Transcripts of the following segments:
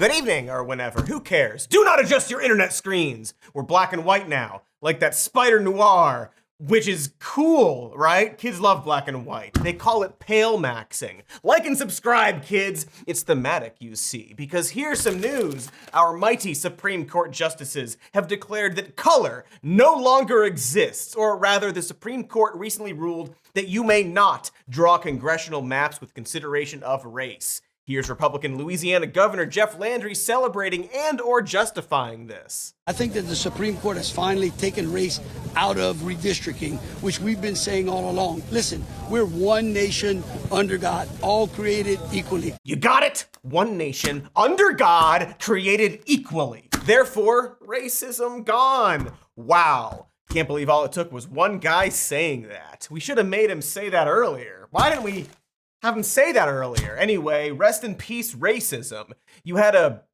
good evening, or whenever. Who cares? Do not adjust your internet screens. We're black and white now, like that Spider Noir, which is cool, right? Kids love black and white. They call it pale maxing. Like and subscribe, kids. It's thematic, you see, because here's some news. Our mighty Supreme Court justices have declared that color no longer exists, or rather, the Supreme Court recently ruled that you may not draw congressional maps with consideration of race. Here's Republican Louisiana Governor Jeff Landry celebrating and or justifying this. I think that the Supreme Court has finally taken race out of redistricting, which we've been saying all along. Listen, we're one nation under God, all created equally. You got it? One nation under God, created equally. Therefore, racism gone. Wow. Can't believe all it took was one guy saying that. We should have made him say that earlier. Why didn't we have him say that earlier? Anyway, rest in peace, racism. You had a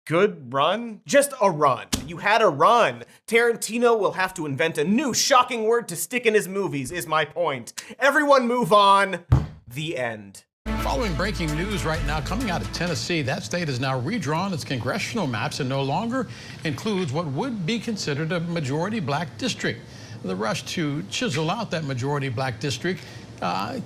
good run? Just a run. You had a run. Tarantino will have to invent a new shocking word to stick in his movies, is my point. Everyone move on. The end. Following breaking news right now coming out of Tennessee, that state has now redrawn its congressional maps and no longer includes what would be considered a majority black district. The rush to chisel out that majority black district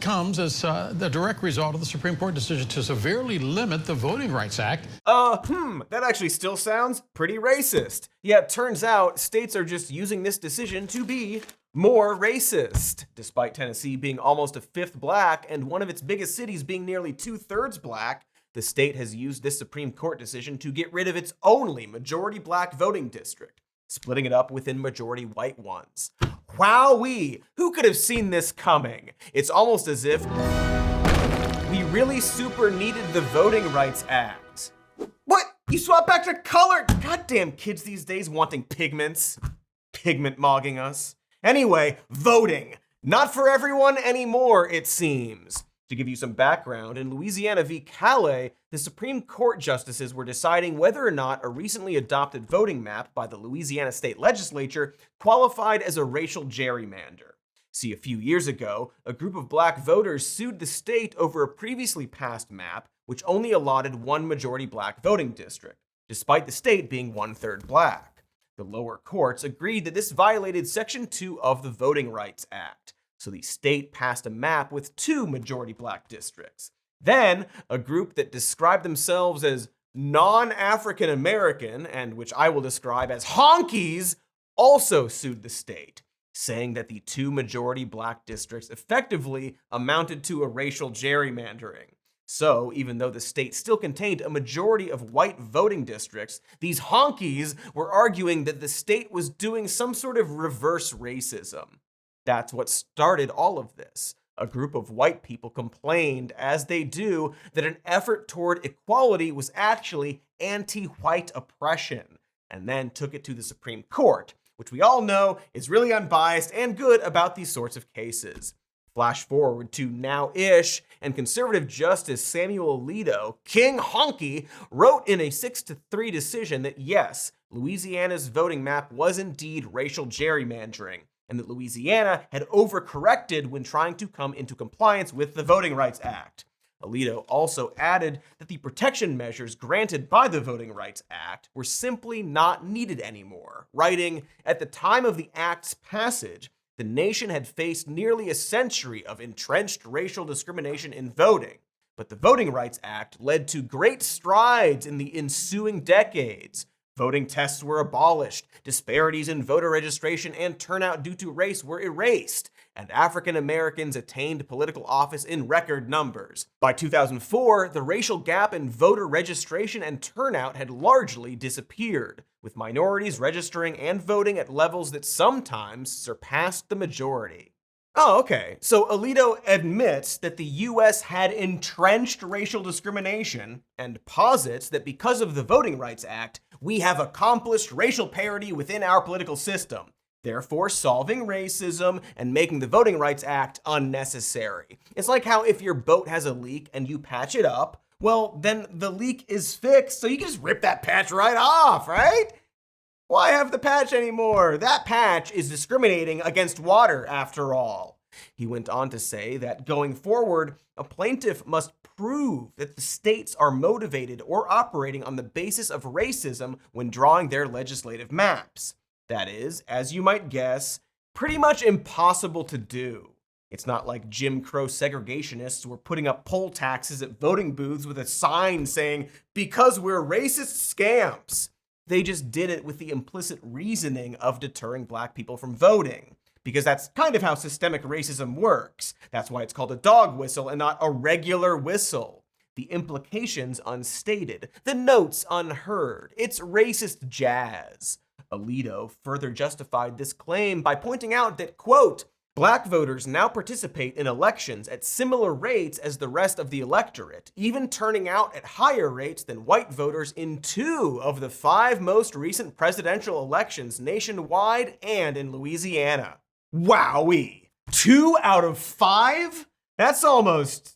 comes as the direct result of the Supreme Court decision to severely limit the Voting Rights Act. That actually still sounds pretty racist. Yeah, it turns out states are just using this decision to be more racist. Despite Tennessee being almost a fifth black and one of its biggest cities being nearly 2/3 black, the state has used this Supreme Court decision to get rid of its only majority black voting district, splitting it up within majority white ones. Wowee! Who could have seen this coming? It's almost as if we really super needed the Voting Rights Act. What? You swap back to color? Goddamn kids these days wanting pigments. Pigment mogging us. Anyway, voting. Not for everyone anymore, it seems. To give you some background, in Louisiana v. Callais, the Supreme Court justices were deciding whether or not a recently adopted voting map by the Louisiana state legislature qualified as a racial gerrymander. See, a few years ago, a group of black voters sued the state over a previously passed map which only allotted one majority black voting district, despite the state being 1/3 black. The lower courts agreed that this violated Section 2 of the Voting Rights Act. So the state passed a map with 2 majority black districts. Then, a group that described themselves as non-African American, and which I will describe as honkies, also sued the state, saying that the 2 majority black districts effectively amounted to a racial gerrymandering. So, even though the state still contained a majority of white voting districts, these honkies were arguing that the state was doing some sort of reverse racism. That's what started all of this. A group of white people complained, as they do, that an effort toward equality was actually anti-white oppression, and then took it to the Supreme Court, which we all know is really unbiased and good about these sorts of cases. Flash forward to now-ish, and conservative Justice Samuel Alito, King Honky, wrote in a 6-3 decision that yes, Louisiana's voting map was indeed racial gerrymandering, and that Louisiana had overcorrected when trying to come into compliance with the Voting Rights Act. Alito also added that the protection measures granted by the Voting Rights Act were simply not needed anymore, writing, "At the time of the Act's passage, the nation had faced nearly a century of entrenched racial discrimination in voting, but the Voting Rights Act led to great strides in the ensuing decades. Voting tests were abolished, disparities in voter registration and turnout due to race were erased, and African Americans attained political office in record numbers. By 2004, the racial gap in voter registration and turnout had largely disappeared, with minorities registering and voting at levels that sometimes surpassed the majority." Oh, okay. So Alito admits that the US had entrenched racial discrimination and posits that because of the Voting Rights Act, we have accomplished racial parity within our political system, therefore solving racism and making the Voting Rights Act unnecessary. It's like how if your boat has a leak and you patch it up, well, then the leak is fixed, so you can just rip that patch right off, right? Why have the patch anymore? That patch is discriminating against water, after all. He went on to say that going forward, a plaintiff must prove that the states are motivated or operating on the basis of racism when drawing their legislative maps. That is, as you might guess, pretty much impossible to do. It's not like Jim Crow segregationists were putting up poll taxes at voting booths with a sign saying, "Because we're racist scamps." They just did it with the implicit reasoning of deterring black people from voting, because that's kind of how systemic racism works. That's why it's called a dog whistle and not a regular whistle. The implications unstated, the notes unheard. It's racist jazz. Alito further justified this claim by pointing out that, quote, "Black voters now participate in elections at similar rates as the rest of the electorate, even turning out at higher rates than white voters in 2 of the 5 most recent presidential elections nationwide and in Louisiana." Wowee! 2 out of 5? That's almost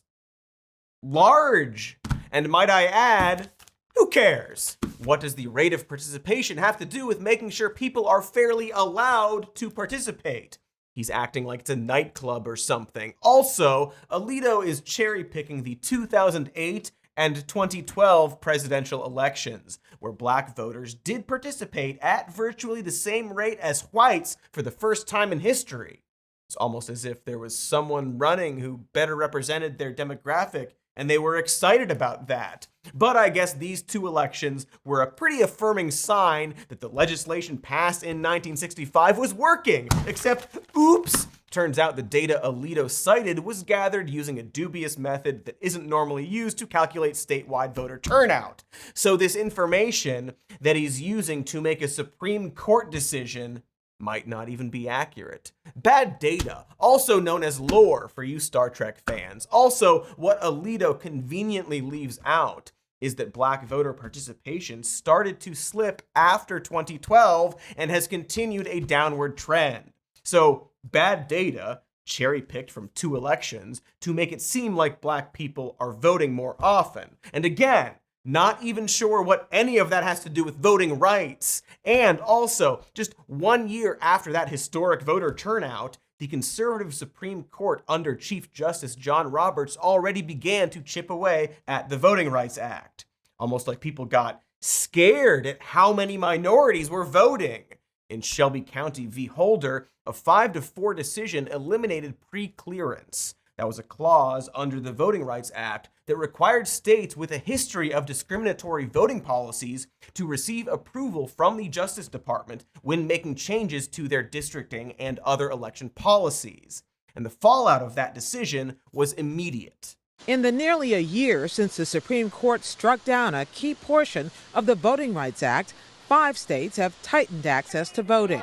large. And might I add, who cares? What does the rate of participation have to do with making sure people are fairly allowed to participate? He's acting like it's a nightclub or something. Also, Alito is cherry-picking the 2008 and 2012 presidential elections, where black voters did participate at virtually the same rate as whites for the first time in history. It's almost as if there was someone running who better represented their demographic, and they were excited about that. But I guess these 2 elections were a pretty affirming sign that the legislation passed in 1965 was working, except, oops, turns out the data Alito cited was gathered using a dubious method that isn't normally used to calculate statewide voter turnout. So this information that he's using to make a Supreme Court decision might not even be accurate. Bad data, also known as lore for you Star Trek fans. Also, what Alito conveniently leaves out is that black voter participation started to slip after 2012 and has continued a downward trend. So, bad data, cherry-picked from 2 elections, to make it seem like black people are voting more often. And again, not even sure what any of that has to do with voting rights. And also, just 1 year after that historic voter turnout, the conservative Supreme Court under Chief Justice John Roberts already began to chip away at the Voting Rights Act. Almost like people got scared at how many minorities were voting. In Shelby County v. Holder, a 5-4 decision eliminated pre-clearance. That was a clause under the Voting Rights Act that required states with a history of discriminatory voting policies to receive approval from the Justice Department when making changes to their districting and other election policies. And the fallout of that decision was immediate. In the nearly a year since the Supreme Court struck down a key portion of the Voting Rights Act, 5 states have tightened access to voting.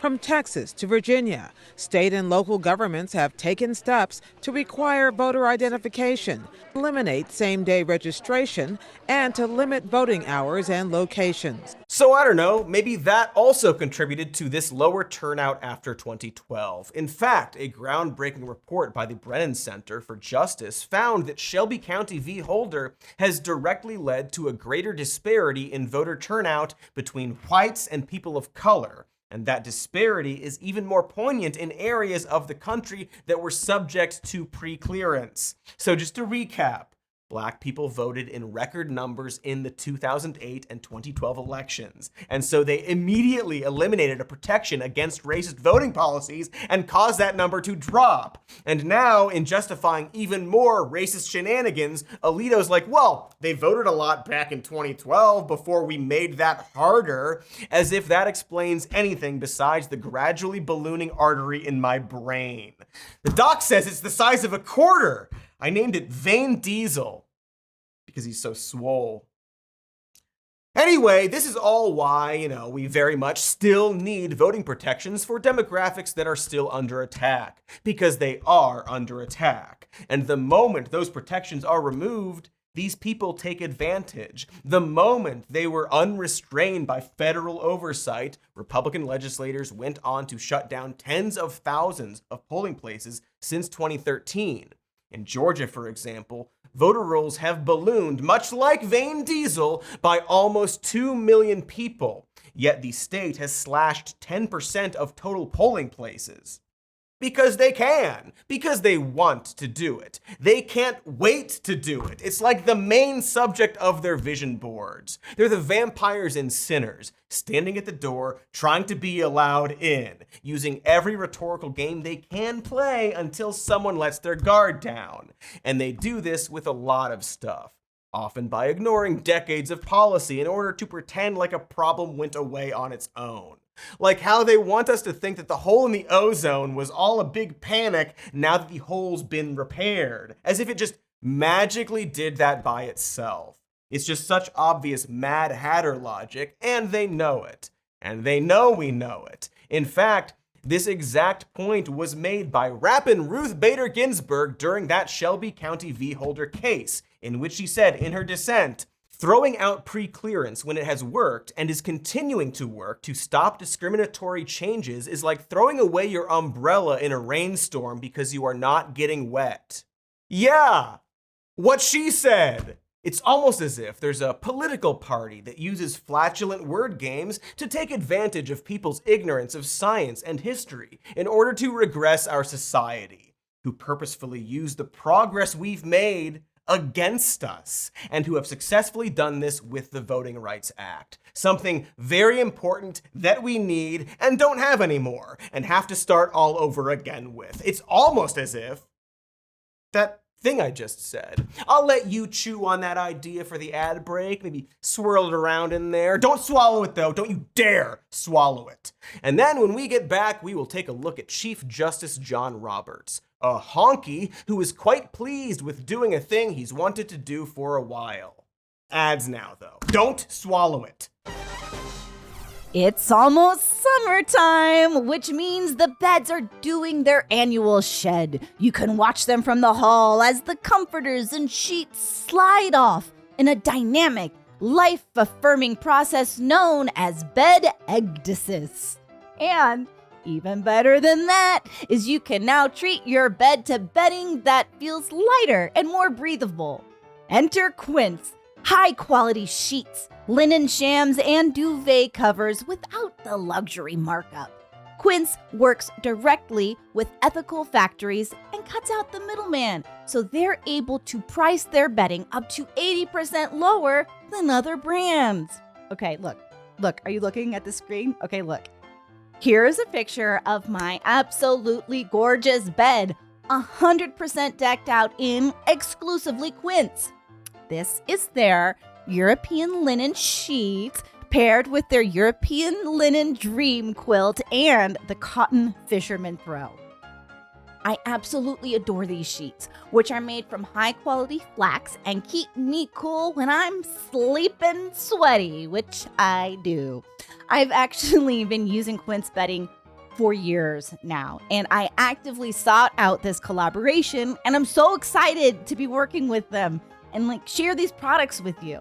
From Texas to Virginia, state and local governments have taken steps to require voter identification, eliminate same-day registration, and to limit voting hours and locations. So I don't know, maybe that also contributed to this lower turnout after 2012. In fact, a groundbreaking report by the Brennan Center for Justice found that Shelby County v. Holder has directly led to a greater disparity in voter turnout between whites and people of color. And that disparity is even more poignant in areas of the country that were subject to pre-clearance. So just to recap, black people voted in record numbers in the 2008 and 2012 elections. And so they immediately eliminated a protection against racist voting policies and caused that number to drop. And now, in justifying even more racist shenanigans, Alito's like, well, they voted a lot back in 2012 before we made that harder, as if that explains anything besides the gradually ballooning artery in my brain. The doc says it's the size of a quarter. I named it Vane Diesel because he's so swole. Anyway, this is all why, we very much still need voting protections for demographics that are still under attack, because they are under attack. And the moment those protections are removed, these people take advantage. The moment they were unrestrained by federal oversight, Republican legislators went on to shut down tens of thousands of polling places since 2013. In Georgia, for example, voter rolls have ballooned, much like Vane Diesel, by almost 2 million people. Yet the state has slashed 10% of total polling places. Because they can. Because they want to do it. They can't wait to do it. It's like the main subject of their vision boards. They're the vampires and sinners, standing at the door, trying to be allowed in, using every rhetorical game they can play until someone lets their guard down. And they do this with a lot of stuff, often by ignoring decades of policy in order to pretend like a problem went away on its own. Like how they want us to think that the hole in the ozone was all a big panic now that the hole's been repaired, as if it just magically did that by itself. It's just such obvious Mad Hatter logic, and they know it. And they know we know it. In fact, this exact point was made by Rappin' Ruth Bader Ginsburg during that Shelby County v. Holder case, in which she said in her dissent, "Throwing out pre-clearance when it has worked and is continuing to work to stop discriminatory changes is like throwing away your umbrella in a rainstorm because you are not getting wet." Yeah, what she said. It's almost as if there's a political party that uses flatulent word games to take advantage of people's ignorance of science and history in order to regress our society, who purposefully use the progress we've made against us, and who have successfully done this with the Voting Rights Act. Something very important that we need and don't have anymore, and have to start all over again with. It's almost as if that thing I just said. I'll let you chew on that idea for the ad break, maybe swirl it around in there. Don't swallow it though, don't you dare swallow it. And then when we get back, we will take a look at Chief Justice John Roberts, a honky who is quite pleased with doing a thing he's wanted to do for a while. Ads now though. Don't swallow it. It's almost summertime, which means the beds are doing their annual shed. You can watch them from the hall as the comforters and sheets slide off in a dynamic, life-affirming process known as bed ecdysis. And even better than that is you can now treat your bed to bedding that feels lighter and more breathable. Enter Quince, high-quality sheets, linen shams, and duvet covers without the luxury markup. Quince works directly with ethical factories and cuts out the middleman, so they're able to price their bedding up to 80% lower than other brands. Okay, look, are you looking at the screen? Okay, look. Here's a picture of my absolutely gorgeous bed, 100% decked out in exclusively Quince. This is their European linen sheets paired with their European linen dream quilt and the cotton fisherman throw. I absolutely adore these sheets, which are made from high-quality flax and keep me cool when I'm sleeping sweaty, which I do. I've actually been using Quince bedding for years now, and I actively sought out this collaboration, and I'm so excited to be working with them and share these products with you.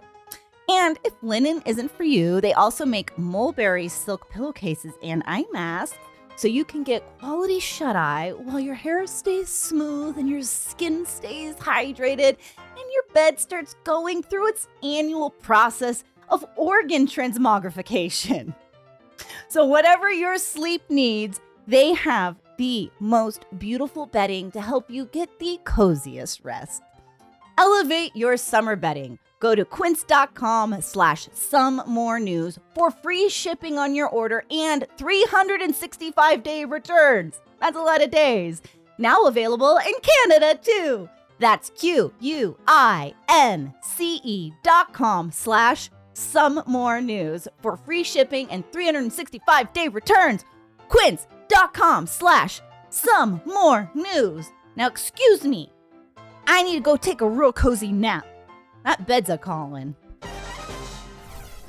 And if linen isn't for you, they also make mulberry silk pillowcases and eye masks, so you can get quality shut-eye while your hair stays smooth and your skin stays hydrated and your bed starts going through its annual process of organ transmogrification. So whatever your sleep needs, they have the most beautiful bedding to help you get the coziest rest. Elevate your summer bedding. Go to quince.com/somemorenews for free shipping on your order and 365-day returns. That's a lot of days. Now available in Canada too. That's QUINCE.com/somemorenews for free shipping and 365-day returns. Quince.com/somemorenews. Now excuse me, I need to go take a real cozy nap. That bed's a calling.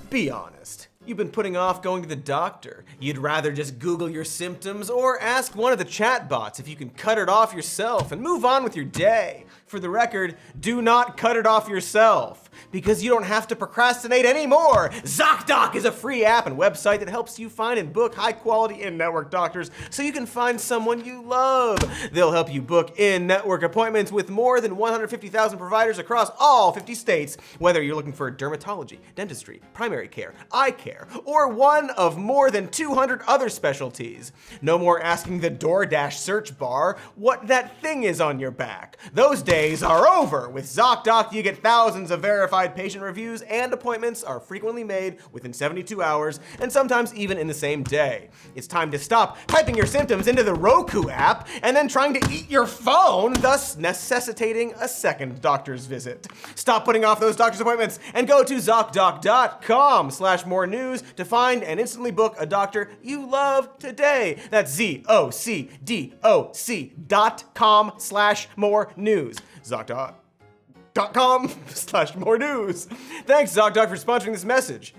Be honest. You've been putting off going to the doctor. You'd rather just Google your symptoms or ask one of the chatbots if you can cut it off yourself and move on with your day. For the record, do not cut it off yourself. because you don't have to procrastinate anymore. ZocDoc is a free app and website that helps you find and book high-quality in-network doctors so you can find someone you love. They'll help you book in-network appointments with more than 150,000 providers across all 50 states, whether you're looking for dermatology, dentistry, primary care, eye care, or one of more than 200 other specialties. No more asking the DoorDash search bar what that thing is on your back. Those days are over. With ZocDoc, you get thousands of verified patient reviews, and appointments are frequently made within 72 hours, and sometimes even in the same day. It's time to stop typing your symptoms into the Roku app and then trying to eat your phone, thus necessitating a second doctor's visit. Stop putting off those doctor's appointments and go to ZocDoc.com/more news to find and instantly book a doctor you love today. That's ZocDoc.com/more news. ZocDoc.com/more news. Thanks, ZocDoc, for sponsoring this message.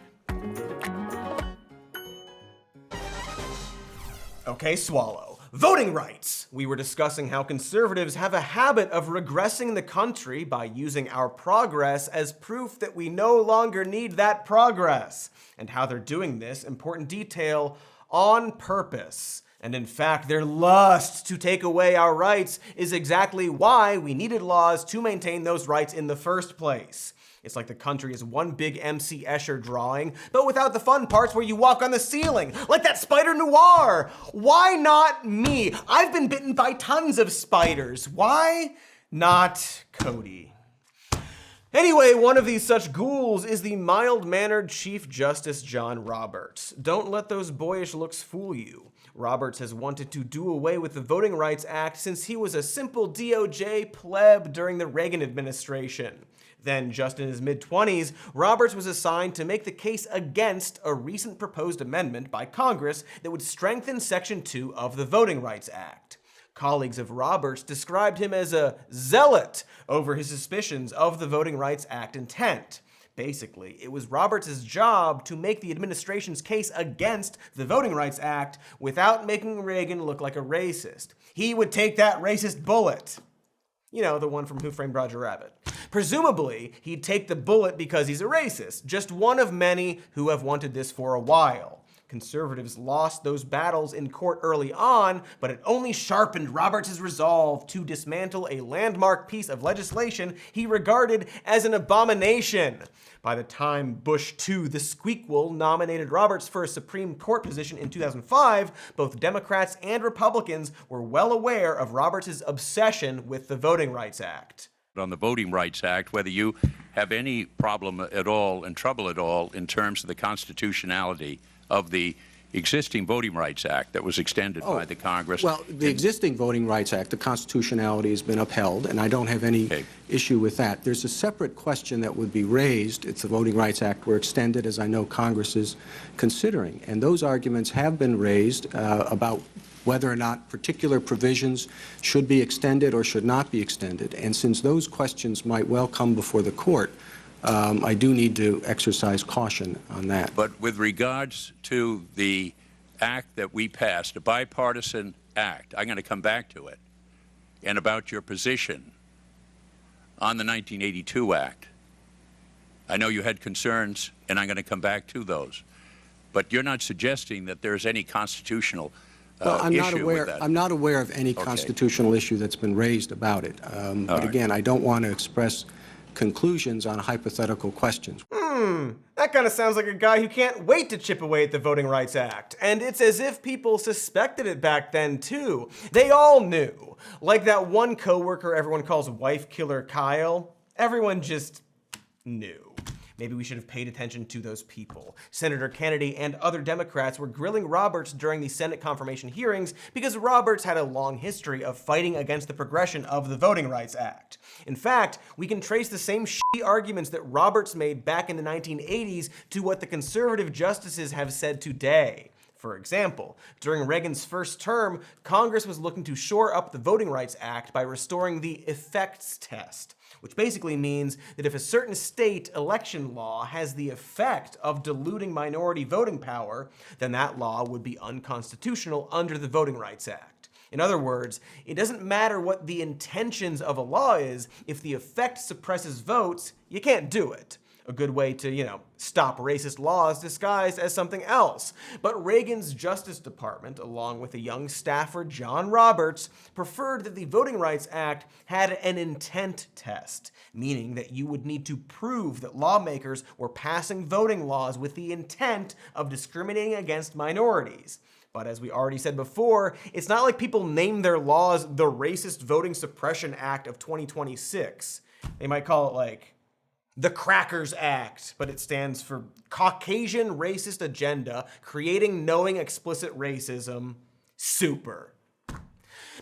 Okay, swallow. Voting rights. We were discussing how conservatives have a habit of regressing the country by using our progress as proof that we no longer need that progress, and how they're doing this, important detail, on purpose. And in fact, their lust to take away our rights is exactly why we needed laws to maintain those rights in the first place. It's like the country is one big MC Escher drawing, but without the fun parts where you walk on the ceiling, like that spider noir. Why not me? I've been bitten by tons of spiders. Why not Cody? Anyway, one of these such ghouls is the mild-mannered Chief Justice John Roberts. Don't let those boyish looks fool you. Roberts has wanted to do away with the Voting Rights Act since he was a simple DOJ pleb during the Reagan administration. Then, just in his mid-20s, Roberts was assigned to make the case against a recent proposed amendment by Congress that would strengthen Section 2 of the Voting Rights Act. Colleagues of Roberts described him as a zealot over his suspicions of the Voting Rights Act intent. Basically, it was Roberts' job to make the administration's case against the Voting Rights Act without making Reagan look like a racist. He would take that racist bullet. You know, the one from Who Framed Roger Rabbit. Presumably, he'd take the bullet because he's a racist, just one of many who have wanted this for a while. Conservatives lost those battles in court early on, but it only sharpened Roberts' resolve to dismantle a landmark piece of legislation he regarded as an abomination. By the time Bush II, the squeakquel, nominated Roberts for a Supreme Court position in 2005, both Democrats and Republicans were well aware of Roberts' obsession with the Voting Rights Act. On the Voting Rights Act, whether you have any problem at all and trouble at all in terms of the constitutionality of the existing Voting Rights Act that was extended by the Congress. Well, the existing Voting Rights Act, the constitutionality has been upheld, and I don't have any issue with that. There's a separate question that would be raised if the Voting Rights Act were extended, as I know Congress is considering. And those arguments have been raised about whether or not particular provisions should be extended or should not be extended. And since those questions might well come before the court, I do need to exercise caution on that. But with regards to the act that we passed, a bipartisan act, I'm going to come back to it, and about your position on the 1982 Act. I know you had concerns, and I'm going to come back to those. But you're not suggesting that there's any constitutional issue with that. I'm not aware of any constitutional issue that's been raised about it. But again, I don't want to express conclusions on hypothetical questions. That kind of sounds like a guy who can't wait to chip away at the Voting Rights Act. And it's as if people suspected it back then, too. They all knew. Like that one coworker everyone calls wife killer Kyle. Everyone just knew. Maybe we should have paid attention to those people. Senator Kennedy and other Democrats were grilling Roberts during the Senate confirmation hearings because Roberts had a long history of fighting against the progression of the Voting Rights Act. In fact, we can trace the same shitty arguments that Roberts made back in the 1980s to what the conservative justices have said today. For example, during Reagan's first term, Congress was looking to shore up the Voting Rights Act by restoring the effects test, which basically means that if a certain state election law has the effect of diluting minority voting power, then that law would be unconstitutional under the Voting Rights Act. In other words, it doesn't matter what the intentions of a law is, if the effect suppresses votes, you can't do it. A good way to, stop racist laws disguised as something else. But Reagan's Justice Department, along with a young staffer, John Roberts, preferred that the Voting Rights Act had an intent test, meaning that you would need to prove that lawmakers were passing voting laws with the intent of discriminating against minorities. But as we already said before, it's not like people name their laws the Racist Voting Suppression Act of 2026. They might call it like the Crackers Act, but it stands for Caucasian Racist Agenda, Creating Knowing Explicit Racism. Super.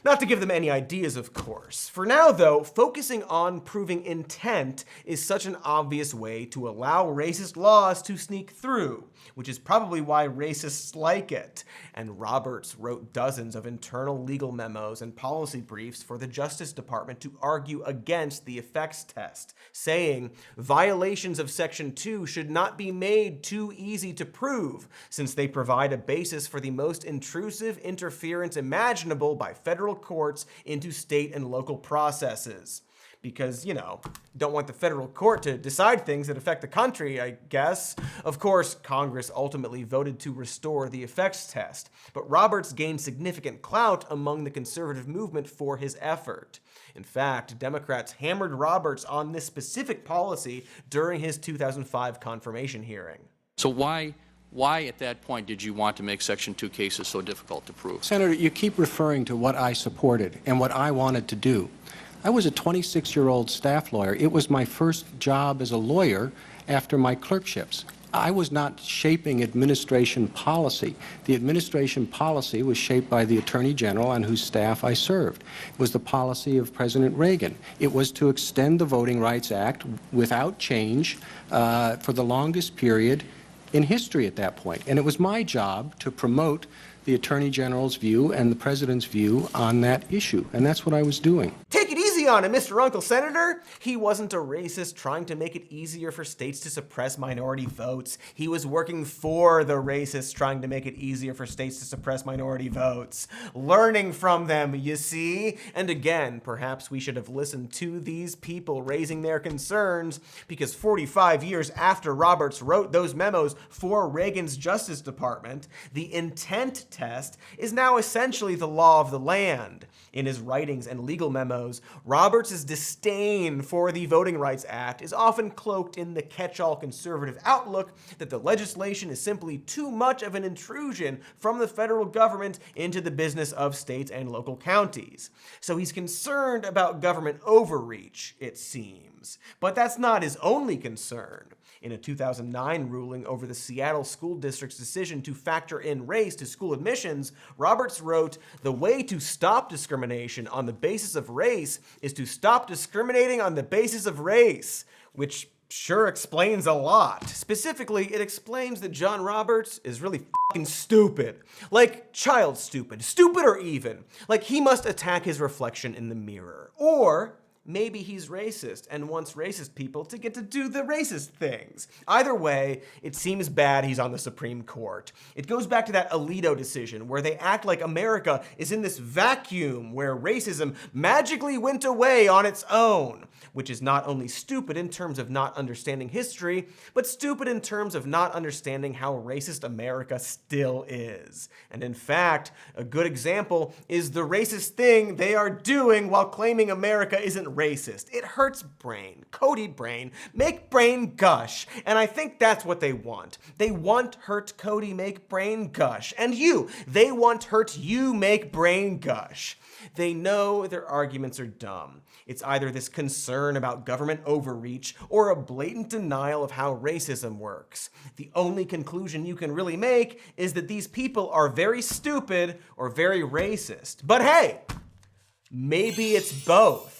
Not to give them any ideas, of course. For now, though, focusing on proving intent is such an obvious way to allow racist laws to sneak through, which is probably why racists like it. And Roberts wrote dozens of internal legal memos and policy briefs for the Justice Department to argue against the effects test, saying violations of Section 2 should not be made too easy to prove, since they provide a basis for the most intrusive interference imaginable by federal courts into state and local processes. Because, don't want the federal court to decide things that affect the country, I guess. Of course, Congress ultimately voted to restore the effects test, but Roberts gained significant clout among the conservative movement for his effort. In fact, Democrats hammered Roberts on this specific policy during his 2005 confirmation hearing. So why at that point did you want to make Section 2 cases so difficult to prove? Senator, you keep referring to what I supported and what I wanted to do. I was a 26-year-old staff lawyer. It was my first job as a lawyer after my clerkships. I was not shaping administration policy. The administration policy was shaped by the Attorney General on whose staff I served. It was the policy of President Reagan. It was to extend the Voting Rights Act without change for the longest period in history at that point. And it was my job to promote the Attorney General's view and the President's view on that issue. And that's what I was doing. Take it easy on him, Mr. Uncle Senator. He wasn't a racist trying to make it easier for states to suppress minority votes. He was working for the racists trying to make it easier for states to suppress minority votes. Learning from them, you see? And again, perhaps we should have listened to these people raising their concerns, because 45 years after Roberts wrote those memos for Reagan's Justice Department, the intent test is now essentially the law of the land. In his writings and legal memos, Roberts' disdain for the Voting Rights Act is often cloaked in the catch-all conservative outlook that the legislation is simply too much of an intrusion from the federal government into the business of states and local counties. So he's concerned about government overreach, it seems. But that's not his only concern. In a 2009 ruling over the Seattle School District's decision to factor in race to school admissions, Roberts wrote, "The way to stop discrimination on the basis of race is to stop discriminating on the basis of race," which sure explains a lot. Specifically, it explains that John Roberts is really fucking stupid. Like, child stupid. Stupid or even. Like, he must attack his reflection in the mirror. Or maybe he's racist and wants racist people to get to do the racist things. Either way, it seems bad he's on the Supreme Court. It goes back to that Alito decision where they act like America is in this vacuum where racism magically went away on its own, which is not only stupid in terms of not understanding history, but stupid in terms of not understanding how racist America still is. And in fact, a good example is the racist thing they are doing while claiming America isn't racist. It hurts brain, Cody brain, make brain gush. And I think that's what they want. They want hurt Cody make brain gush. And you, they want hurt you make brain gush. They know their arguments are dumb. It's either this concern about government overreach or a blatant denial of how racism works. The only conclusion you can really make is that these people are very stupid or very racist. But hey, maybe it's both.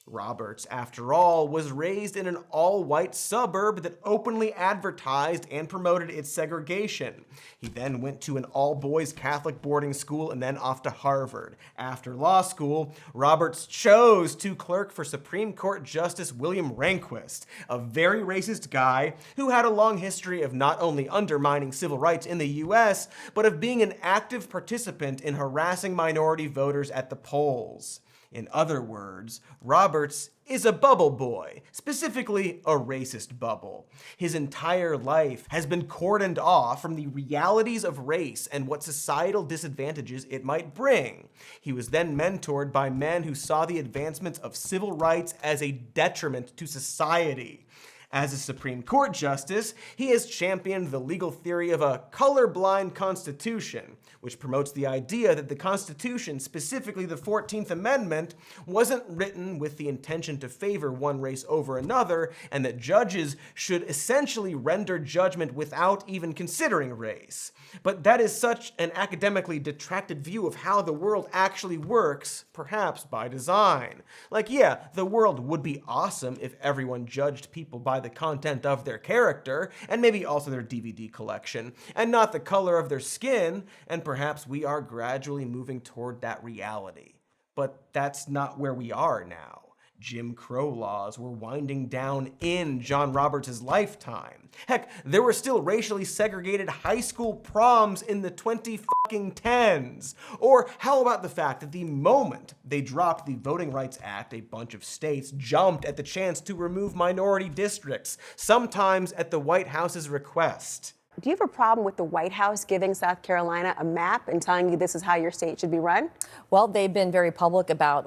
Roberts, after all, was raised in an all-white suburb that openly advertised and promoted its segregation. He then went to an all-boys Catholic boarding school and then off to Harvard. After law school, Roberts chose to clerk for Supreme Court Justice William Rehnquist, a very racist guy who had a long history of not only undermining civil rights in the U.S., but of being an active participant in harassing minority voters at the polls. In other words, Roberts is a bubble boy, specifically a racist bubble. His entire life has been cordoned off from the realities of race and what societal disadvantages it might bring. He was then mentored by men who saw the advancements of civil rights as a detriment to society. As a Supreme Court justice, he has championed the legal theory of a colorblind constitution, which promotes the idea that the Constitution, specifically the 14th Amendment, wasn't written with the intention to favor one race over another, and that judges should essentially render judgment without even considering race. But that is such an academically detracted view of how the world actually works, perhaps by design. Like, yeah, the world would be awesome if everyone judged people by the content of their character, and maybe also their DVD collection, and not the color of their skin, and perhaps we are gradually moving toward that reality. But that's not where we are now. Jim Crow laws were winding down in John Roberts' lifetime. Heck, there were still racially segregated high school proms in the 2010s. Or how about the fact that the moment they dropped the Voting Rights Act, a bunch of states jumped at the chance to remove minority districts, sometimes at the White House's request. Do you have a problem with the White House giving South Carolina a map and telling you this is how your state should be run? Well, they've been very public about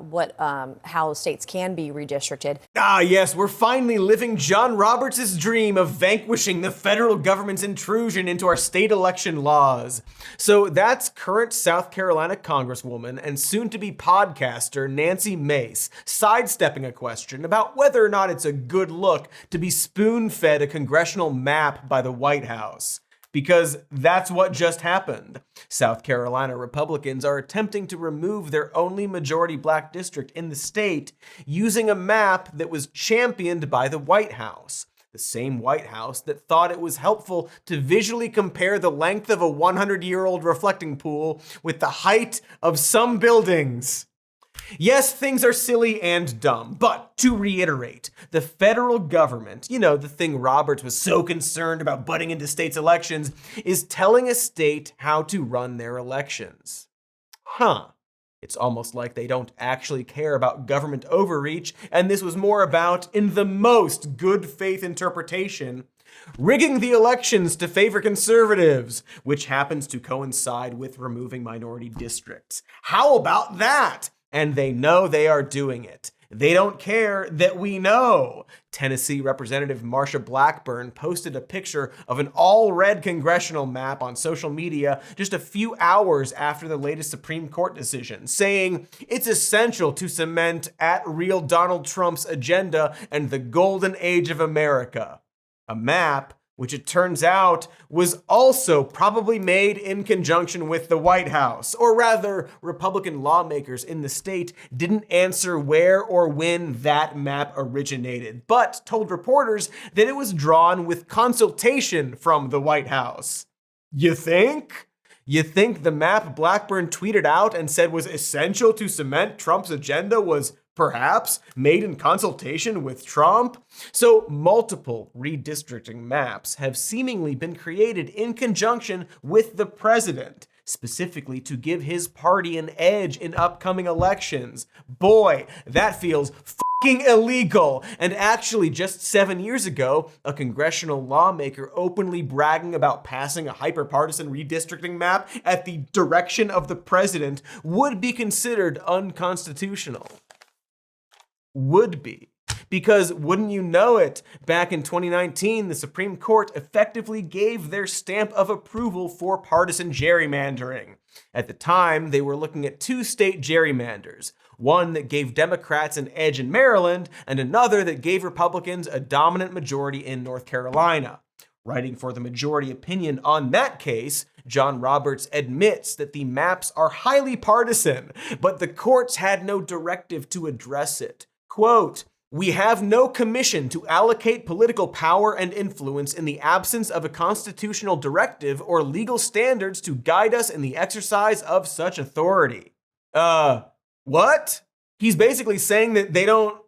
how states can be redistricted. Ah, yes, we're finally living John Roberts' dream of vanquishing the federal government's intrusion into our state election laws. So that's current South Carolina Congresswoman and soon-to-be podcaster Nancy Mace sidestepping a question about whether or not it's a good look to be spoon-fed a congressional map by the White House. Because that's what just happened. South Carolina Republicans are attempting to remove their only majority black district in the state using a map that was championed by the White House. The same White House that thought it was helpful to visually compare the length of a 100-year-old reflecting pool with the height of some buildings. Yes, things are silly and dumb, but to reiterate, the federal government, the thing Roberts was so concerned about butting into states' elections, is telling a state how to run their elections. It's almost like they don't actually care about government overreach, and this was more about, in the most good faith interpretation, rigging the elections to favor conservatives, which happens to coincide with removing minority districts. How about that? And they know they are doing it. They don't care that we know. Tennessee Representative Marsha Blackburn posted a picture of an all-red congressional map on social media just a few hours after the latest Supreme Court decision, saying it's essential to cement at real Donald Trump's agenda and the golden age of America. A map which it turns out was also probably made in conjunction with the White House. Or rather, Republican lawmakers in the state didn't answer where or when that map originated, but told reporters that it was drawn with consultation from the White House. You think? You think the map Blackburn tweeted out and said was essential to cement Trump's agenda was perhaps made in consultation with Trump? So multiple redistricting maps have seemingly been created in conjunction with the president, specifically to give his party an edge in upcoming elections. Boy, that feels fucking illegal. And actually, just 7 years ago, a congressional lawmaker openly bragging about passing a hyperpartisan redistricting map at the direction of the president would be considered unconstitutional. Would be. Because wouldn't you know it, back in 2019, the Supreme Court effectively gave their stamp of approval for partisan gerrymandering. At the time, they were looking at two state gerrymanders, one that gave Democrats an edge in Maryland, and another that gave Republicans a dominant majority in North Carolina. Writing for the majority opinion on that case, John Roberts admits that the maps are highly partisan, but the courts had no directive to address it. quote, "We have no commission to allocate political power and influence in the absence of a constitutional directive or legal standards to guide us in the exercise of such authority." What? He's basically saying that they don't,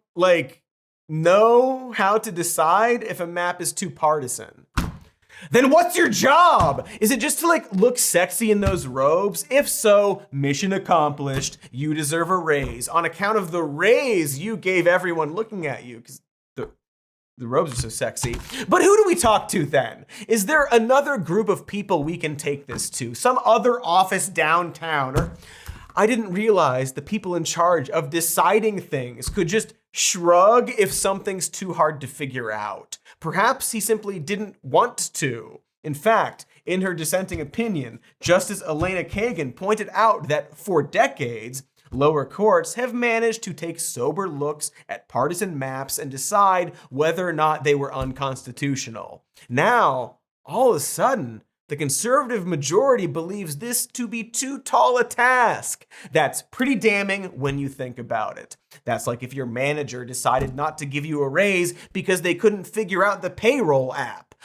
know how to decide if a map is too partisan. Then what's your job? Is it just to look sexy in those robes? If so, mission accomplished. You deserve a raise on account of the raise you gave everyone looking at you, because the robes are so sexy. But who do we talk to then? Is there another group of people we can take this to? Some other office downtown? Or I didn't realize the people in charge of deciding things could just shrug if something's too hard to figure out. Perhaps he simply didn't want to. In fact, in her dissenting opinion, Justice Elena Kagan pointed out that for decades, lower courts have managed to take sober looks at partisan maps and decide whether or not they were unconstitutional. Now, all of a sudden, the conservative majority believes this to be too tall a task. That's pretty damning when you think about it. That's like if your manager decided not to give you a raise because they couldn't figure out the payroll app.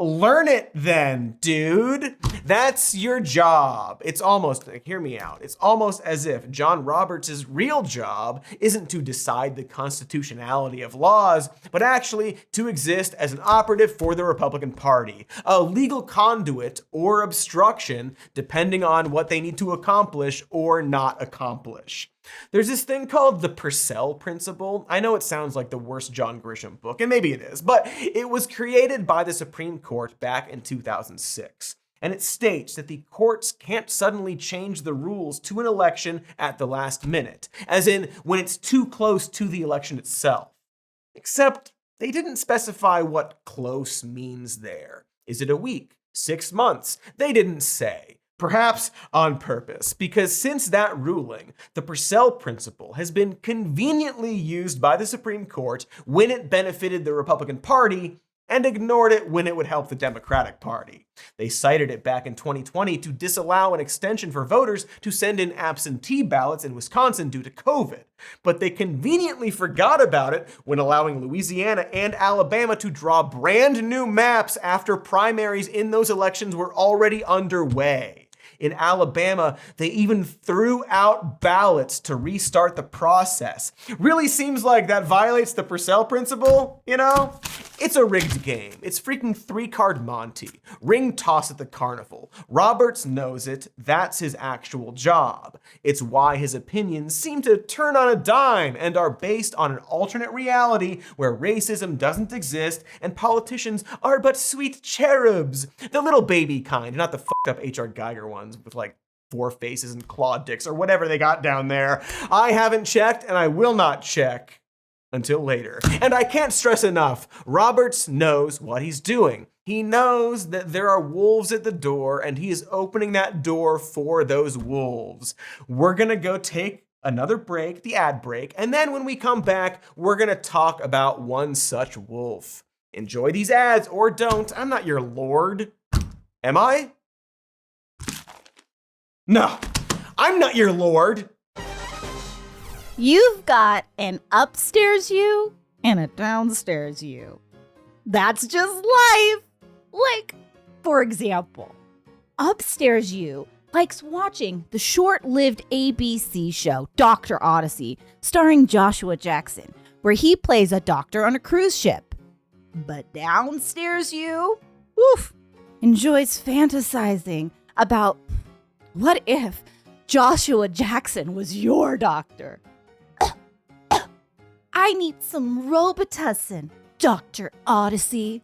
Learn it then, dude. That's your job. It's almost, hear me out, it's almost as if John Roberts' real job isn't to decide the constitutionality of laws, but actually to exist as an operative for the Republican Party, a legal conduit or obstruction, depending on what they need to accomplish or not accomplish. There's this thing called the Purcell Principle. I know it sounds like the worst John Grisham book, and maybe it is, but it was created by the Supreme Court back in 2006. And it states that the courts can't suddenly change the rules to an election at the last minute, as in when it's too close to the election itself. Except they didn't specify what close means there. Is it a week? 6 months? They didn't say. Perhaps on purpose, because since that ruling, the Purcell Principle has been conveniently used by the Supreme Court when it benefited the Republican Party and ignored it when it would help the Democratic Party. They cited it back in 2020 to disallow an extension for voters to send in absentee ballots in Wisconsin due to COVID. But they conveniently forgot about it when allowing Louisiana and Alabama to draw brand new maps after primaries in those elections were already underway. In Alabama, they even threw out ballots to restart the process. Really seems like that violates the Purcell Principle, you know? It's a rigged game. It's freaking 3-card Monty. Ring toss at the carnival. Roberts knows it. That's his actual job. It's why his opinions seem to turn on a dime and are based on an alternate reality where racism doesn't exist and politicians are but sweet cherubs. The little baby kind, not the fucked up H.R. Geiger ones with 4 faces and claw dicks or whatever they got down there. I haven't checked and I will not check until later. And I can't stress enough, Roberts knows what he's doing. He knows that there are wolves at the door and he is opening that door for those wolves. We're gonna go take another break, the ad break, and then when we come back, we're gonna talk about one such wolf. Enjoy these ads or don't. I'm not your lord. Am I? No, I'm not your lord. You've got an upstairs you and a downstairs you. That's just life. For example, upstairs you likes watching the short-lived ABC show Dr. Odyssey, starring Joshua Jackson, where he plays a doctor on a cruise ship. But downstairs you, enjoys fantasizing about what if Joshua Jackson was your doctor? I need some Robitussin, Dr. Odyssey.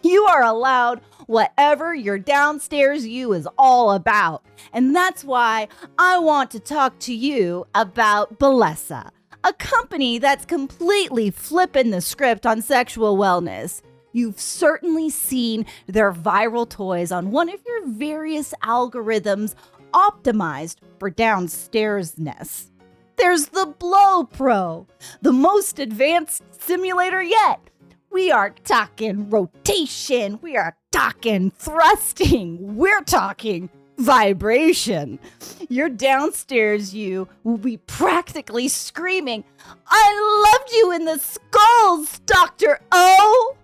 You are allowed whatever your downstairs you is all about. And that's why I want to talk to you about Bellesa, a company that's completely flipping the script on sexual wellness. You've certainly seen their viral toys on one of your various algorithms optimized for downstairsness. There's the Blow Pro, the most advanced simulator yet. We are talking rotation. We are talking thrusting. We're talking vibration. Your downstairs you will be practically screaming, "I loved you in the skulls, Dr. O!"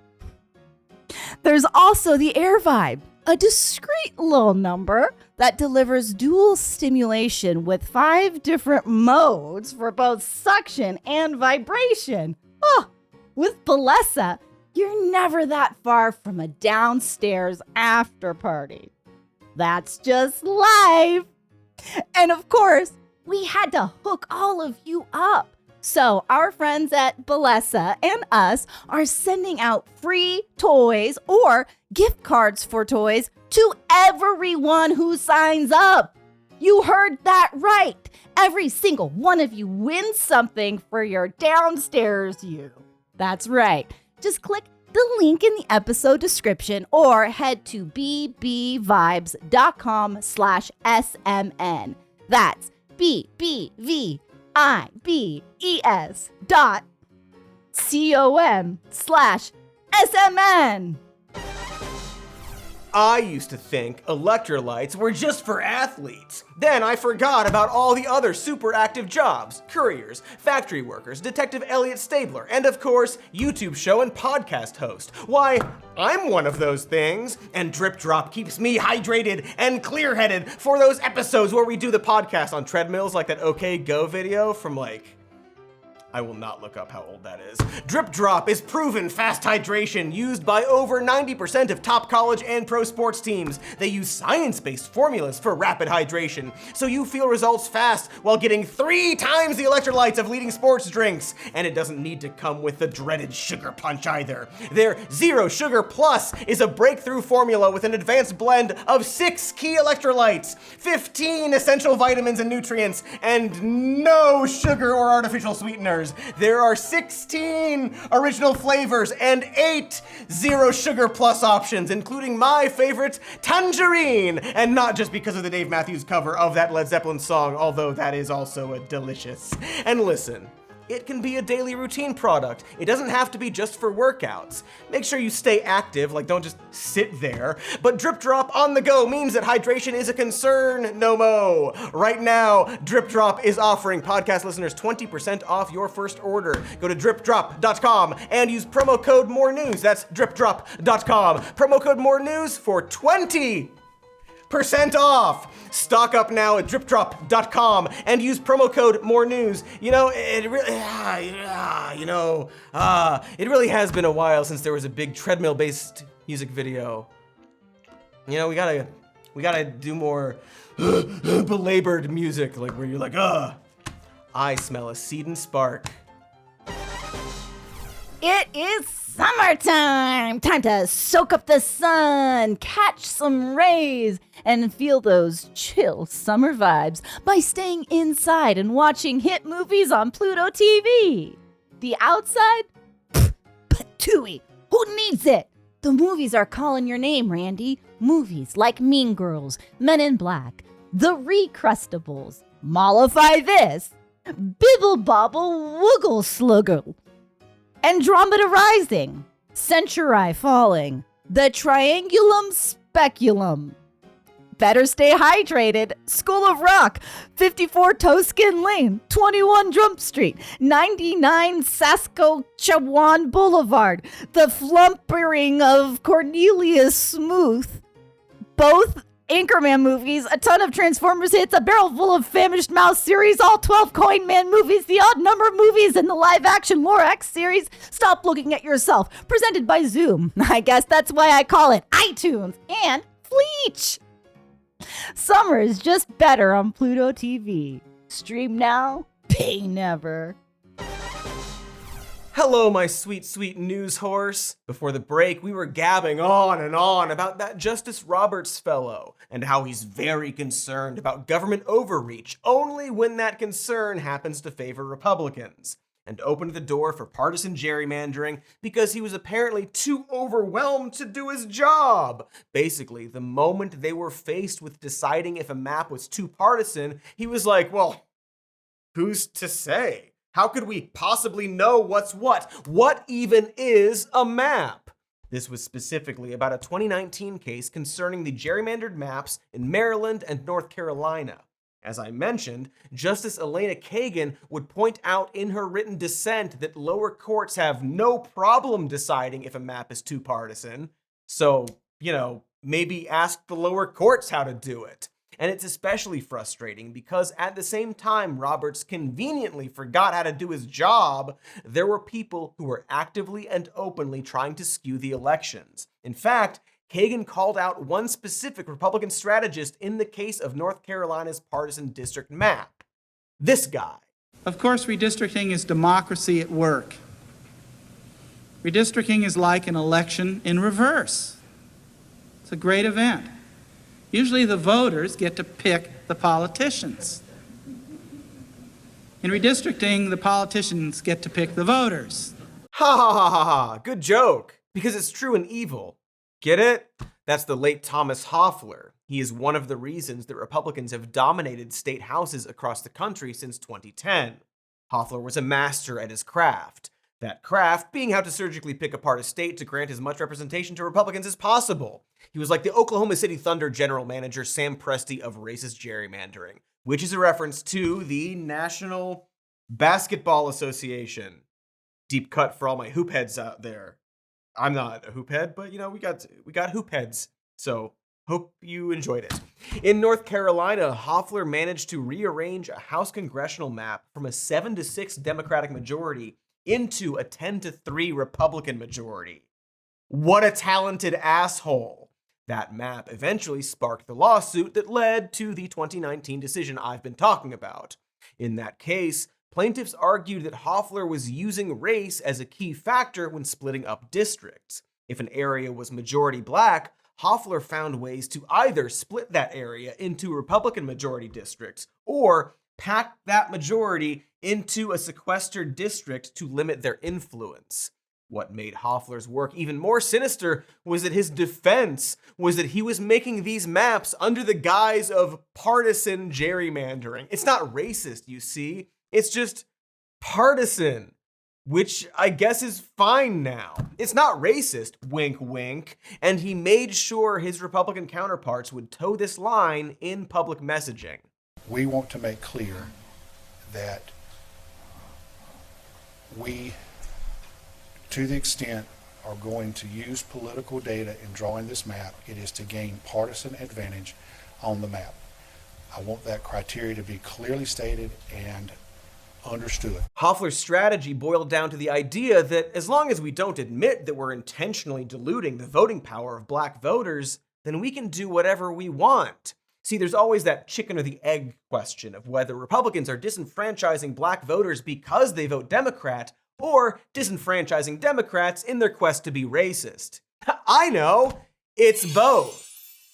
There's also the air vibe, a discreet little number that delivers dual stimulation with 5 different modes for both suction and vibration. Oh, with Bellessa, you're never that far from a downstairs after party. That's just life. And of course, we had to hook all of you up. So our friends at Bellessa and us are sending out free toys or gift cards for toys to everyone who signs up. You heard that right. Every single one of you wins something for your downstairs you. That's right. Just click the link in the episode description or head to bbvibes.com/SMN. That's BBVIBES.com/SMN. I used to think electrolytes were just for athletes. Then I forgot about all the other super active jobs: couriers, factory workers, Detective Elliot Stabler, and of course, YouTube show and podcast host. Why, I'm one of those things, and Drip Drop keeps me hydrated and clear-headed for those episodes where we do the podcast on treadmills, like that OK Go video from I will not look up how old that is. Drip Drop is proven fast hydration used by over 90% of top college and pro sports teams. They use science-based formulas for rapid hydration, so you feel results fast while getting 3 times the electrolytes of leading sports drinks. And it doesn't need to come with the dreaded sugar punch either. Their Zero Sugar Plus is a breakthrough formula with an advanced blend of 6 key electrolytes, 15 essential vitamins and nutrients, and no sugar or artificial sweeteners. There are 16 original flavors and 8 Zero Sugar Plus options, including my favorite, Tangerine, and not just because of the Dave Matthews cover of that Led Zeppelin song, although that is also delicious. And listen, it can be a daily routine product. It doesn't have to be just for workouts. Make sure you stay active, don't just sit there. But Drip Drop on the go means that hydration is a concern no mo. Right now, Drip Drop is offering podcast listeners 20% off your first order. Go to dripdrop.com and use promo code MORENEWS. That's dripdrop.com. Promo code MORENEWS for 20% off. Stock up now at dripdrop.com and use promo code MORENEWS. It really has been a while since there was a big treadmill-based music video. We gotta do more belabored music, where you're I smell a seed and spark. It is summertime! Time to soak up the sun, catch some rays, and feel those chill summer vibes by staying inside and watching hit movies on Pluto TV. The outside? Patooey! Who needs it? The movies are calling your name, Randy. Movies like Mean Girls, Men in Black, The Recrustables, Mollify This, Bibble Bobble Woogle Sluggle, Andromeda Rising, Century Falling, The Triangulum Speculum, Better Stay Hydrated, School of Rock, 54 Toscan Lane, 21 Jump Street, 99 Saskatchewan Boulevard, The Flumpering of Cornelius Smooth, both Anchorman movies, a ton of Transformers hits, a barrel full of Famished Mouse series, all 12 Coin Man movies, the odd number of movies in the live-action Lorax series. Stop looking at yourself. Presented by Zoom. I guess that's why I call it iTunes and Fleech. Summer is just better on Pluto TV. Stream now, pay never. Hello, my sweet, sweet news horse. Before the break, we were gabbing on and on about that Justice Roberts fellow and how he's very concerned about government overreach only when that concern happens to favor Republicans, and opened the door for partisan gerrymandering because he was apparently too overwhelmed to do his job. Basically, the moment they were faced with deciding if a map was too partisan, he was like, well, who's to say? How could we possibly know what's what? What even is a map? This was specifically about a 2019 case concerning the gerrymandered maps in Maryland and North Carolina. As I mentioned, Justice Elena Kagan would point out in her written dissent that lower courts have no problem deciding if a map is too partisan. So, maybe ask the lower courts how to do it. And it's especially frustrating because at the same time Roberts conveniently forgot how to do his job, there were people who were actively and openly trying to skew the elections. In fact, Kagan called out one specific Republican strategist in the case of North Carolina's partisan district map. This guy. Of course, redistricting is democracy at work. Redistricting is like an election in reverse. It's a great event. Usually the voters get to pick the politicians. In redistricting, the politicians get to pick the voters. Ha ha ha ha ha, good joke, because it's true and evil. Get it? That's the late Thomas Hofeller. He is one of the reasons that Republicans have dominated state houses across the country since 2010. Hofeller was a master at his craft. That craft being how to surgically pick apart a state to grant as much representation to Republicans as possible. He was like the Oklahoma City Thunder general manager Sam Presti of racist gerrymandering, which is a reference to the National Basketball Association. Deep cut for all my hoop heads out there. I'm not a hoop head, but we got hoop heads. So hope you enjoyed it. In North Carolina, Hofeller managed to rearrange a House congressional map from a 7-6 Democratic majority into a 10-3 Republican majority. What a talented asshole. That map eventually sparked the lawsuit that led to the 2019 decision I've been talking about. In that case, plaintiffs argued that Hofeller was using race as a key factor when splitting up districts. If an area was majority black, Hofeller found ways to either split that area into Republican majority districts or pack that majority into a sequestered district to limit their influence. What made Hofeller's work even more sinister was that his defense was that he was making these maps under the guise of partisan gerrymandering. It's not racist, you see. It's just partisan, which I guess is fine now. It's not racist, wink wink, and he made sure his Republican counterparts would toe this line in public messaging. We want to make clear that we, to the extent, are going to use political data in drawing this map, it is to gain partisan advantage on the map. I want that criteria to be clearly stated and understood. Hofeller's strategy boiled down to the idea that as long as we don't admit that we're intentionally diluting the voting power of black voters, then we can do whatever we want. See, there's always that chicken or the egg question of whether Republicans are disenfranchising black voters because they vote Democrat or disenfranchising Democrats in their quest to be racist. I know, it's both.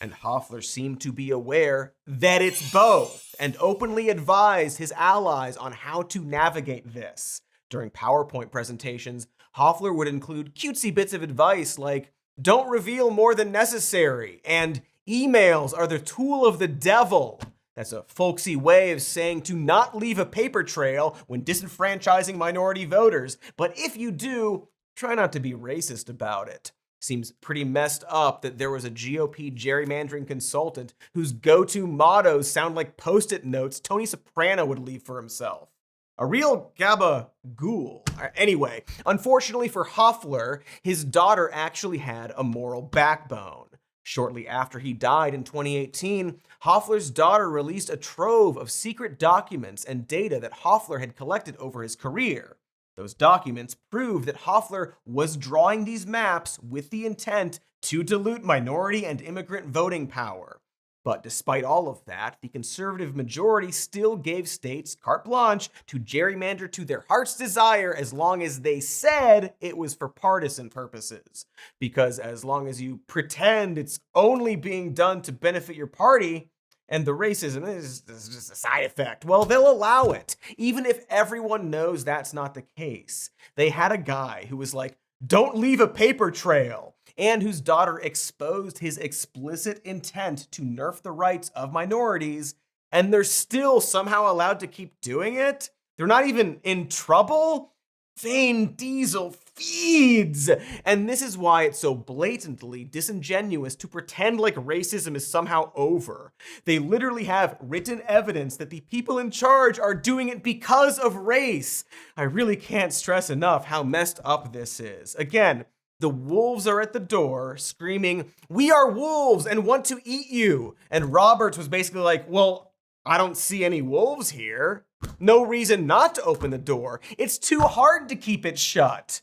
And Hofeller seemed to be aware that it's both and openly advised his allies on how to navigate this. During PowerPoint presentations, Hofeller would include cutesy bits of advice like, don't reveal more than necessary, and emails are the tool of the devil. That's a folksy way of saying to not leave a paper trail when disenfranchising minority voters, but if you do, try not to be racist about it. Seems pretty messed up that there was a GOP gerrymandering consultant whose go-to mottos sound like Post-it notes Tony Soprano would leave for himself. A real gabagool. Anyway, unfortunately for Hofeller, his daughter actually had a moral backbone. Shortly after he died in 2018, Hofeller's daughter released a trove of secret documents and data that Hofeller had collected over his career. Those documents prove that Hofeller was drawing these maps with the intent to dilute minority and immigrant voting power. But despite all of that, the conservative majority still gave states carte blanche to gerrymander to their heart's desire as long as they said it was for partisan purposes. Because as long as you pretend it's only being done to benefit your party, and the racism is just a side effect, well, they'll allow it, even if everyone knows that's not the case. They had a guy who was like, don't leave a paper trail, and whose daughter exposed his explicit intent to nerf the rights of minorities, and they're still somehow allowed to keep doing it? They're not even in trouble? Vin Diesel feeds. And this is why it's so blatantly disingenuous to pretend like racism is somehow over. They literally have written evidence that the people in charge are doing it because of race. I really can't stress enough how messed up this is. Again, the wolves are at the door screaming, "We are wolves and want to eat you." And Roberts was basically like, well, I don't see any wolves here. No reason not to open the door. It's too hard to keep it shut.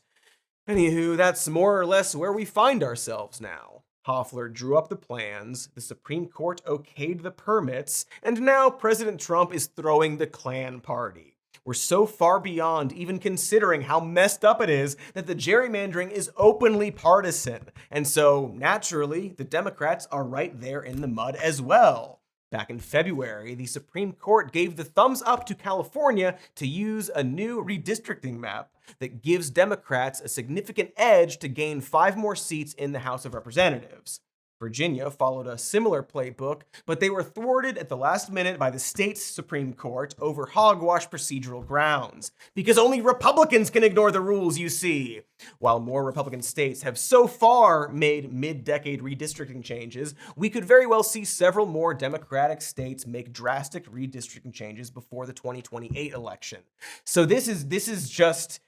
Anywho, that's more or less where we find ourselves now. Hofeller drew up the plans, the Supreme Court okayed the permits, and now President Trump is throwing the Klan party. We're so far beyond even considering how messed up it is that the gerrymandering is openly partisan. And so, naturally, the Democrats are right there in the mud as well. Back in February, the Supreme Court gave the thumbs up to California to use a new redistricting map that gives Democrats a significant edge to gain 5 more seats in the House of Representatives. Virginia followed a similar playbook, but they were thwarted at the last minute by the state's Supreme Court over hogwash procedural grounds. Because only Republicans can ignore the rules, you see. While more Republican states have so far made mid-decade redistricting changes, we could very well see several more Democratic states make drastic redistricting changes before the 2028 election. So this is just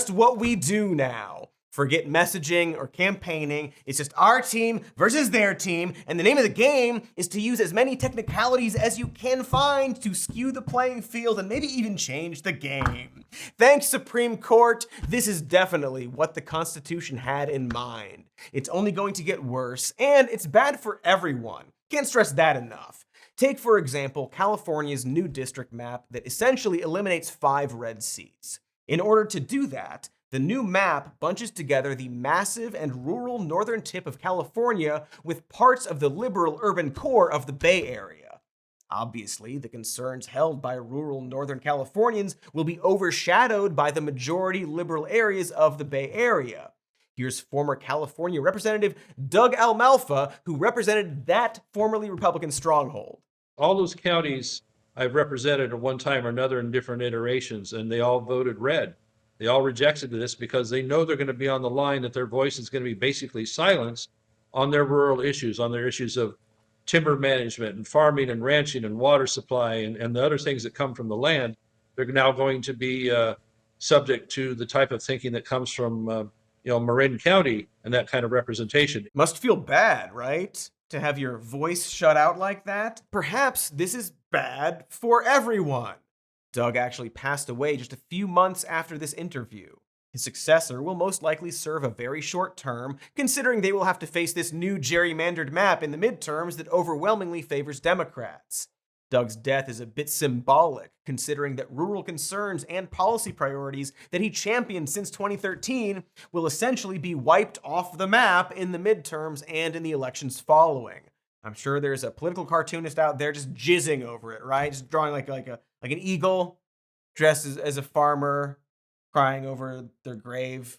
what we do now. Forget messaging or campaigning. It's just our team versus their team. And the name of the game is to use as many technicalities as you can find to skew the playing field and maybe even change the game. Thanks, Supreme Court. This is definitely what the Constitution had in mind. It's only going to get worse, and it's bad for everyone. Can't stress that enough. Take, for example, California's new district map that essentially eliminates 5 red seats. In order to do that, the new map bunches together the massive and rural northern tip of California with parts of the liberal urban core of the Bay Area. Obviously, the concerns held by rural Northern Californians will be overshadowed by the majority liberal areas of the Bay Area. Here's former California Representative Doug Almalfa, who represented that formerly Republican stronghold. All those counties I've represented at one time or another in different iterations, and they all voted red. They all rejected this because they know they're going to be on the line, that their voice is going to be basically silenced on their rural issues, on their issues of timber management and farming and ranching and water supply and the other things that come from the land. They're now going to be subject to the type of thinking that comes from Marin County and that kind of representation. It must feel bad, right? To have your voice shut out like that? Perhaps this is bad for everyone. Doug actually passed away just a few months after this interview. His successor will most likely serve a very short term, considering they will have to face this new gerrymandered map in the midterms that overwhelmingly favors Democrats. Doug's death is a bit symbolic, considering that rural concerns and policy priorities that he championed since 2013 will essentially be wiped off the map in the midterms and in the elections following. I'm sure there's a political cartoonist out there just jizzing over it, right? Just drawing like an eagle dressed as a farmer crying over their grave.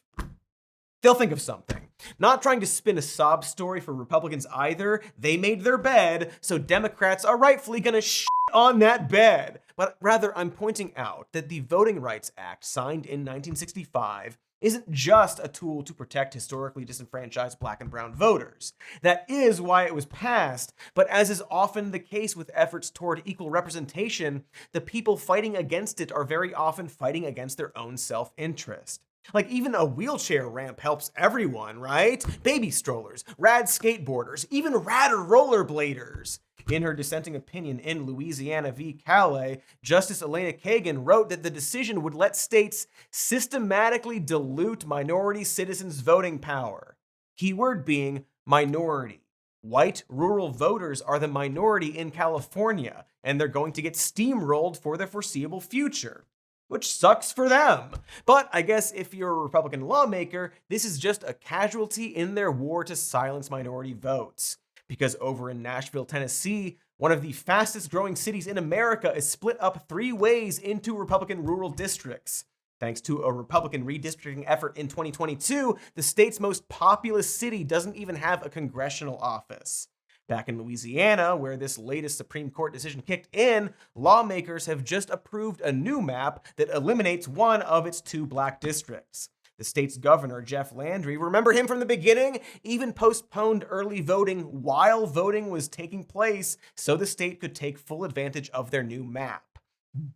They'll think of something. Not trying to spin a sob story for Republicans either. They made their bed, so Democrats are rightfully gonna shit on that bed. But rather, I'm pointing out that the Voting Rights Act, signed in 1965, isn't just a tool to protect historically disenfranchised black and brown voters. That is why it was passed, but as is often the case with efforts toward equal representation, the people fighting against it are very often fighting against their own self-interest. Like, even a wheelchair ramp helps everyone, right? Baby strollers, rad skateboarders, even radder rollerbladers. In her dissenting opinion in Louisiana v. Callais, Justice Elena Kagan wrote that the decision would let states systematically dilute minority citizens' voting power. Keyword being minority. White rural voters are the minority in California, and they're going to get steamrolled for the foreseeable future. Which sucks for them. But I guess if you're a Republican lawmaker, this is just a casualty in their war to silence minority votes. Because over in Nashville, Tennessee, one of the fastest growing cities in America is split up 3 ways into Republican rural districts. Thanks to a Republican redistricting effort in 2022, the state's most populous city doesn't even have a congressional office. Back in Louisiana, where this latest Supreme Court decision kicked in, lawmakers have just approved a new map that eliminates one of its 2 black districts. The state's governor, Jeff Landry, remember him from the beginning, even postponed early voting while voting was taking place so the state could take full advantage of their new map.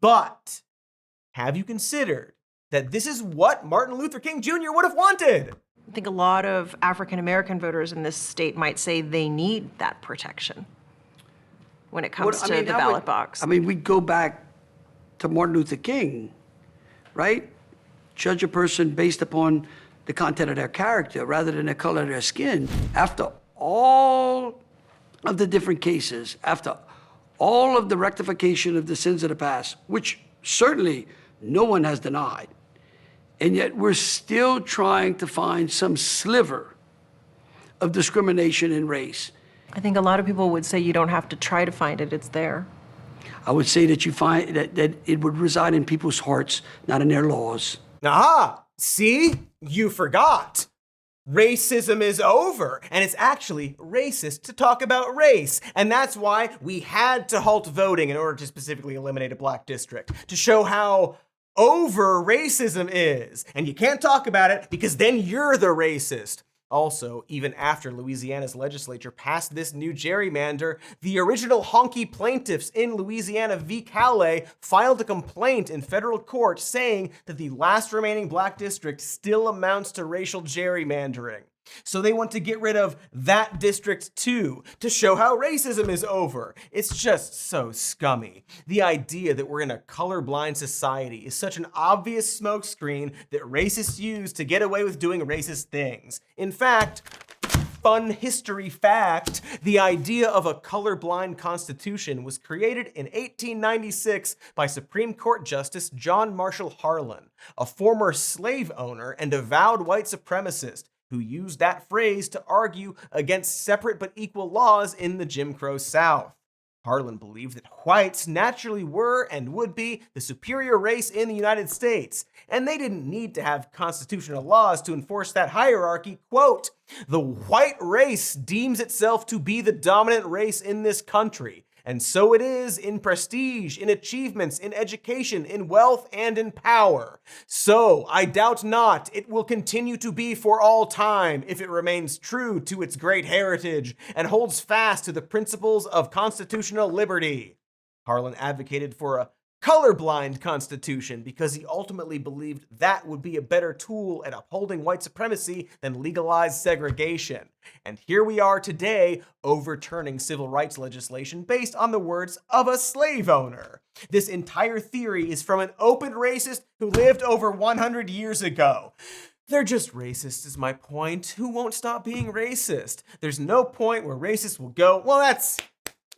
But have you considered that this is what Martin Luther King Jr. would have wanted? I think a lot of African American voters in this state might say they need that protection when it comes to the ballot box. I mean, we go back to Martin Luther King, right? Judge a person based upon the content of their character rather than the color of their skin. After all of the different cases, after all of the rectification of the sins of the past, which certainly no one has denied, and yet we're still trying to find some sliver of discrimination in race. I think a lot of people would say you don't have to try to find it, it's there. I would say that you find that it would reside in people's hearts, not in their laws. Aha! See? You forgot. Racism is over, and it's actually racist to talk about race. And that's why we had to halt voting in order to specifically eliminate a black district, to show how over racism is. And you can't talk about it because then you're the racist. Also, even after Louisiana's legislature passed this new gerrymander, the original honky plaintiffs in Louisiana v. Callais filed a complaint in federal court saying that the last remaining black district still amounts to racial gerrymandering. So they want to get rid of that district too, to show how racism is over. It's just so scummy. The idea that we're in a colorblind society is such an obvious smokescreen that racists use to get away with doing racist things. In fact, fun history fact, the idea of a colorblind constitution was created in 1896 by Supreme Court Justice John Marshall Harlan, a former slave owner and avowed white supremacist who used that phrase to argue against separate but equal laws in the Jim Crow South. Harlan believed that whites naturally were and would be the superior race in the United States, and they didn't need to have constitutional laws to enforce that hierarchy. Quote, "The white race deems itself to be the dominant race in this country, and so it is in prestige, in achievements, in education, in wealth, and in power. So, I doubt not it will continue to be for all time if it remains true to its great heritage and holds fast to the principles of constitutional liberty." Harlan advocated for a colorblind constitution because he ultimately believed that would be a better tool at upholding white supremacy than legalized segregation. And here we are today, overturning civil rights legislation based on the words of a slave owner. This entire theory is from an open racist who lived over 100 years ago. They're just racist is my point. Who won't stop being racist? There's no point where racists will go, well, that's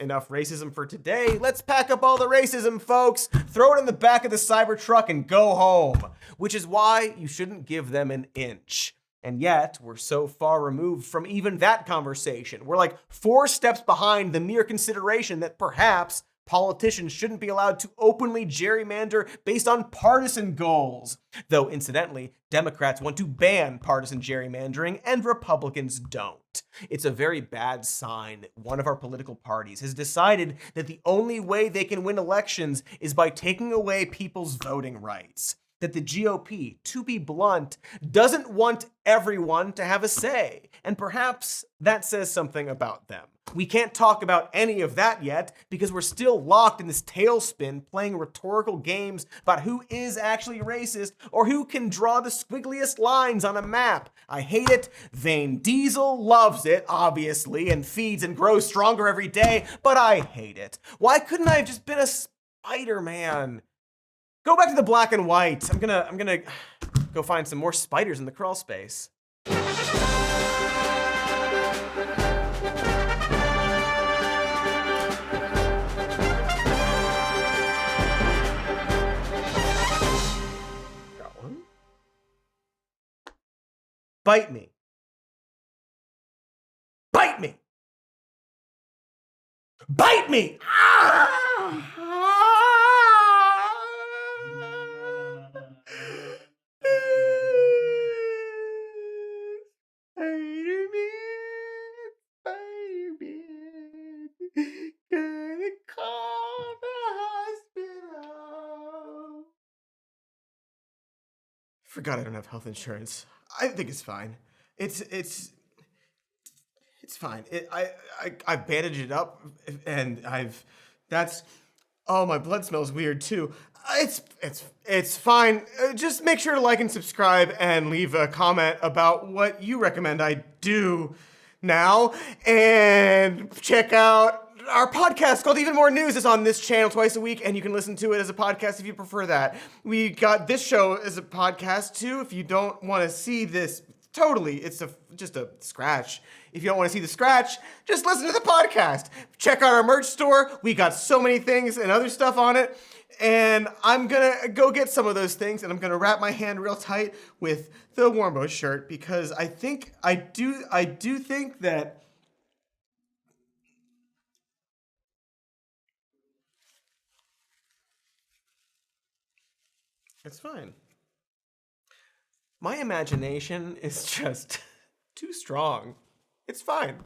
enough racism for today. Let's pack up all the racism, folks. Throw it in the back of the Cybertruck and go home. Which is why you shouldn't give them an inch. And yet, we're so far removed from even that conversation. We're like 4 steps behind the mere consideration that perhaps politicians shouldn't be allowed to openly gerrymander based on partisan goals. Though, incidentally, Democrats want to ban partisan gerrymandering and Republicans don't. It's a very bad sign that one of our political parties has decided that the only way they can win elections is by taking away people's voting rights. That the GOP, to be blunt, doesn't want everyone to have a say. And perhaps that says something about them. We can't talk about any of that yet because we're still locked in this tailspin playing rhetorical games about who is actually racist or who can draw the squiggliest lines on a map. I hate it. Vin Diesel loves it, obviously, and feeds and grows stronger every day, but I hate it. Why couldn't I have just been a Spider-Man? Go back to the black and white. I'm gonna go find some more spiders in the crawl space. Got one. Bite me. Bite me. Bite me. forgot I don't have health insurance. I think it's fine. It's fine. I bandaged it up, and oh, my blood smells weird too. It's fine. Just make sure to like and subscribe and leave a comment about what you recommend I do now. And check out our podcast called Even More News. Is on this channel twice a week, and you can listen to it as a podcast if you prefer that. We got this show as a podcast too. If you don't want to see this, totally, it's just a scratch. If you don't want to see the scratch, just listen to the podcast. Check out our merch store. We got so many things and other stuff on it. And I'm gonna go get some of those things, and I'm gonna wrap my hand real tight with the Warmbo shirt, because I do think that it's fine. My imagination is just too strong. It's fine.